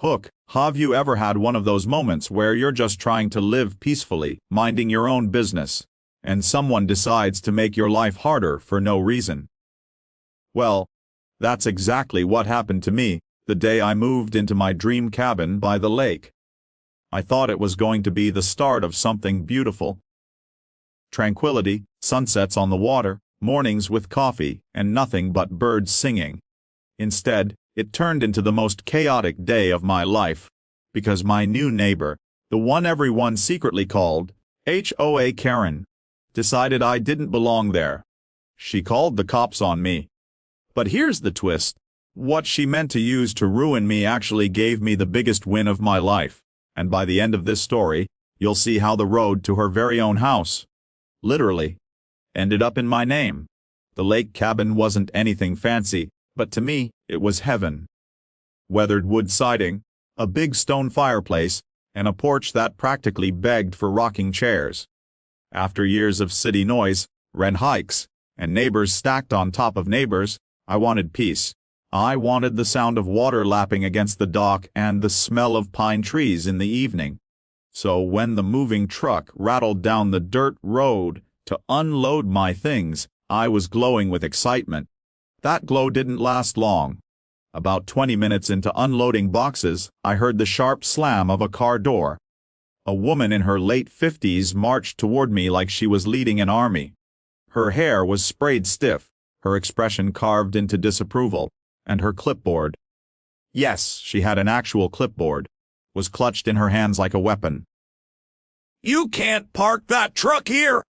Hook, have you ever had one of those moments where you're just trying to live peacefully, minding your own business, and someone decides to make your life harder for no reason? Well, that's exactly what happened to me the day I moved into my dream cabin by the lake. I thought it was going to be the start of something beautiful. Tranquility, sunsets on the water, mornings with coffee, and nothing but birds singing. Instead, it turned into the most chaotic day of my life, because my new neighbor, the one everyone secretly called HOA Karen, decided I didn't belong there. She called the cops on me. But here's the twist. What she meant to use to ruin me actually gave me the biggest win of my life, and by the end of this story, you'll see how the road to her very own house, literally, ended up in my name. The lake cabin wasn't anything fancy, but to me, it was heaven. Weathered wood siding, a big stone fireplace, and a porch that practically begged for rocking chairs. After years of city noise, rent hikes, and neighbors stacked on top of neighbors, I wanted peace. I wanted the sound of water lapping against the dock and the smell of pine trees in the evening. So when the moving truck rattled down the dirt road to unload my things, I was glowing with excitement. That glow didn't last long. About 20 minutes into unloading boxes, I heard the sharp slam of a car door. A woman in her late 50s marched toward me like she was leading an army. Her hair was sprayed stiff, her expression carved into disapproval, and her clipboard, yes, she had an actual clipboard, was clutched in her hands like a weapon. "You can't park that truck here!"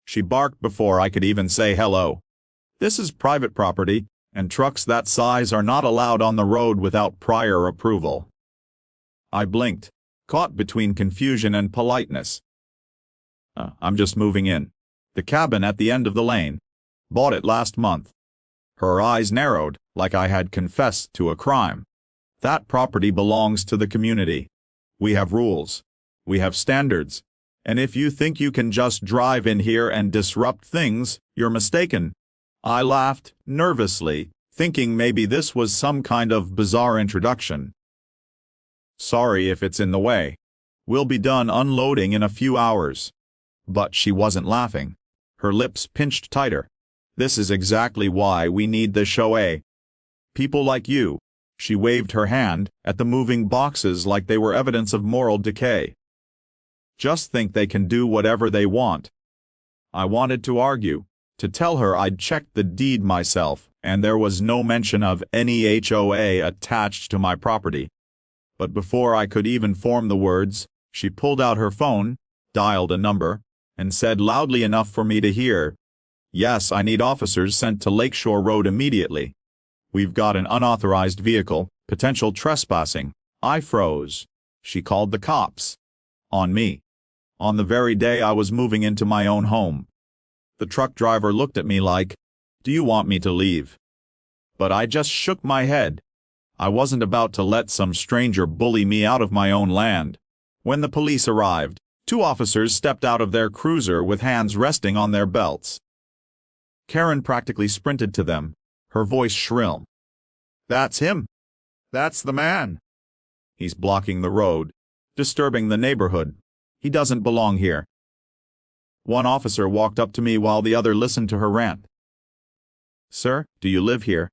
she barked before I could even say hello. This is private property, and trucks that size are not allowed on the road without prior approval. I blinked, caught between confusion and politeness. I'm just moving in. The cabin at the end of the lane. Bought it last month. Her eyes narrowed, like I had confessed to a crime. That property belongs to the community. We have rules. We have standards. And if you think you can just drive in here and disrupt things, you're mistaken. I laughed, nervously, thinking maybe this was some kind of bizarre introduction. Sorry if it's in the way. We'll be done unloading in a few hours. But she wasn't laughing. Her lips pinched tighter. This is exactly why we need this HOA. People like you. She waved her hand at the moving boxes like they were evidence of moral decay. Just think they can do whatever they want. I wanted to argue, to tell her I'd checked the deed myself, and there was no mention of any HOA attached to my property. But before I could even form the words, she pulled out her phone, dialed a number, and said loudly enough for me to hear, "Yes, I need officers sent to Lakeshore Road immediately. We've got an unauthorized vehicle, potential trespassing." I froze. She called the cops. On me. On the very day I was moving into my own home. The truck driver looked at me like, "Do you want me to leave?" But I just shook my head. I wasn't about to let some stranger bully me out of my own land. When the police arrived, 2 officers stepped out of their cruiser with hands resting on their belts. Karen practically sprinted to them, her voice shrill. "That's him. That's the man. He's blocking the road, disturbing the neighborhood. He doesn't belong here." One officer walked up to me while the other listened to her rant. "Sir, do you live here?"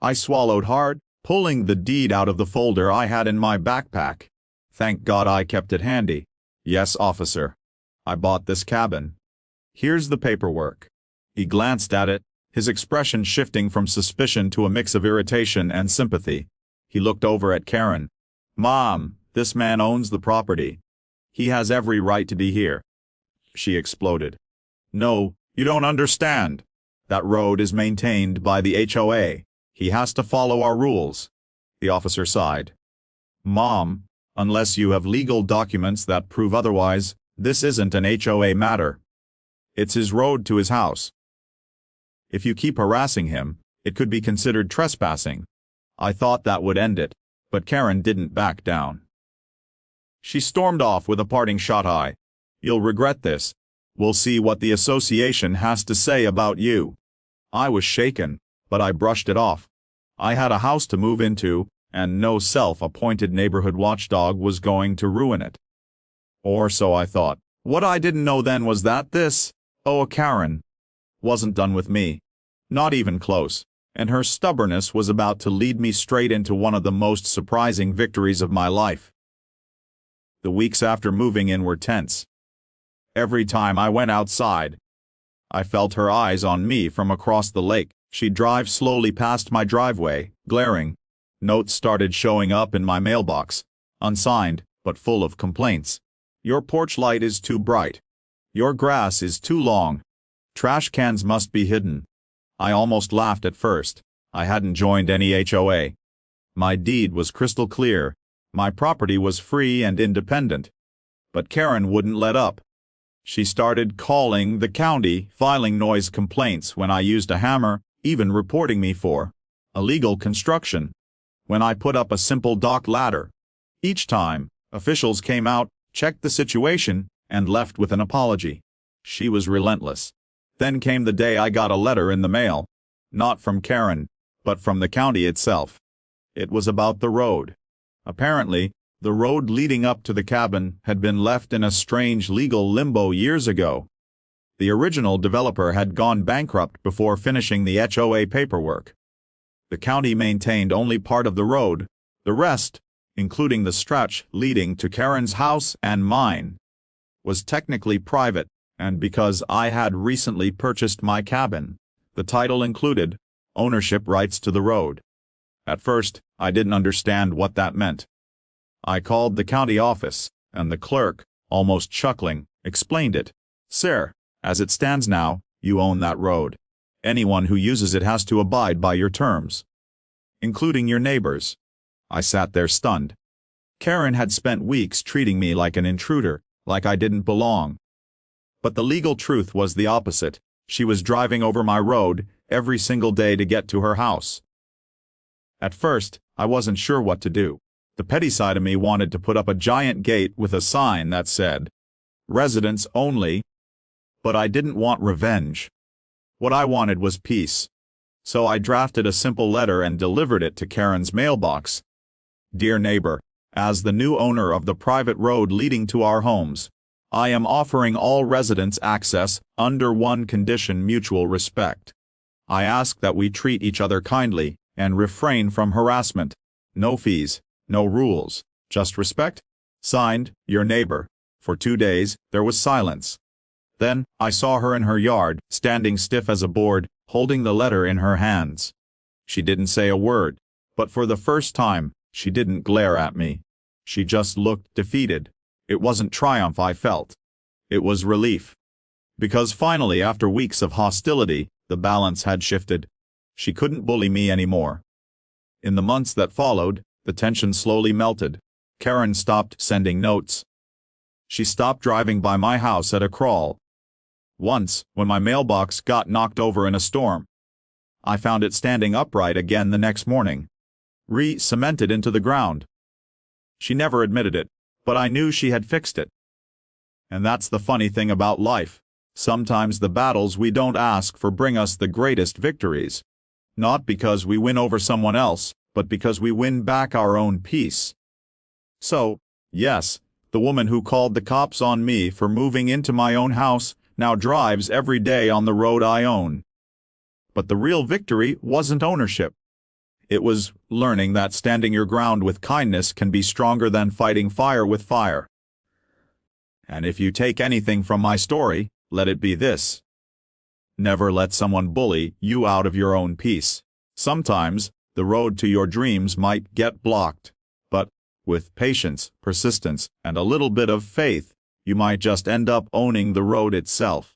I swallowed hard, pulling the deed out of the folder I had in my backpack. Thank God I kept it handy. "Yes, officer. I bought this cabin. Here's the paperwork." He glanced at it, his expression shifting from suspicion to a mix of irritation and sympathy. He looked over at Karen. "Mom, this man owns the property. He has every right to be here." She exploded. "No, you don't understand. That road is maintained by the HOA. He has to follow our rules." The officer sighed. "Mom, unless you have legal documents that prove otherwise, this isn't an HOA matter. It's his road to his house. If you keep harassing him, it could be considered trespassing." I thought that would end it, but Karen didn't back down. She stormed off with a parting shot. "You'll regret this. We'll see what the association has to say about you." I was shaken, but I brushed it off. I had a house to move into, and no self-appointed neighborhood watchdog was going to ruin it. Or so I thought. What I didn't know then was that this HOA Karen wasn't done with me. Not even close. And her stubbornness was about to lead me straight into one of the most surprising victories of my life. The weeks after moving in were tense. Every time I went outside, I felt her eyes on me from across the lake. She'd drive slowly past my driveway, glaring. Notes started showing up in my mailbox, unsigned, but full of complaints. Your porch light is too bright. Your grass is too long. Trash cans must be hidden. I almost laughed at first. I hadn't joined any HOA. My deed was crystal clear. My property was free and independent. But Karen wouldn't let up. She started calling the county, filing noise complaints when I used a hammer, even reporting me for illegal construction when I put up a simple dock ladder. Each time, officials came out, checked the situation, and left with an apology. She was relentless. Then came the day I got a letter in the mail. Not from Karen, but from the county itself. It was about the road. Apparently, the road leading up to the cabin had been left in a strange legal limbo years ago. The original developer had gone bankrupt before finishing the HOA paperwork. The county maintained only part of the road. The rest, including the stretch leading to Karen's house and mine, was technically private, and because I had recently purchased my cabin, the title included ownership rights to the road. At first, I didn't understand what that meant. I called the county office, and the clerk, almost chuckling, explained it. Sir, as it stands now, you own that road. Anyone who uses it has to abide by your terms, including your neighbors. I sat there stunned. Karen had spent weeks treating me like an intruder, like I didn't belong. But the legal truth was the opposite. She was driving over my road every single day to get to her house. At first, I wasn't sure what to do. The petty side of me wanted to put up a giant gate with a sign that said, "Residents only," but I didn't want revenge. What I wanted was peace. So I drafted a simple letter and delivered it to Karen's mailbox. Dear neighbor, as the new owner of the private road leading to our homes, I am offering all residents access under one condition: mutual respect. I ask that we treat each other kindly and refrain from harassment. No fees, no rules, just respect. Signed, your neighbor. For 2 days, there was silence. Then, I saw her in her yard, standing stiff as a board, holding the letter in her hands. She didn't say a word, but for the first time, she didn't glare at me. She just looked defeated. It wasn't triumph I felt. It was relief. Because finally, after weeks of hostility, the balance had shifted. She couldn't bully me anymore. In the months that followed, the tension slowly melted. Karen stopped sending notes. She stopped driving by my house at a crawl. Once, when my mailbox got knocked over in a storm, I found it standing upright again the next morning, re-cemented into the ground. She never admitted it, but I knew she had fixed it. And that's the funny thing about life. Sometimes the battles we don't ask for bring us the greatest victories. Not because we win over someone else, but because we win back our own peace. So, yes, the woman who called the cops on me for moving into my own house now drives every day on the road I own. But the real victory wasn't ownership. It was learning that standing your ground with kindness can be stronger than fighting fire with fire. And if you take anything from my story, let it be this: never let someone bully you out of your own peace. Sometimes, the road to your dreams might get blocked, but with patience, persistence, and a little bit of faith, you might just end up owning the road itself.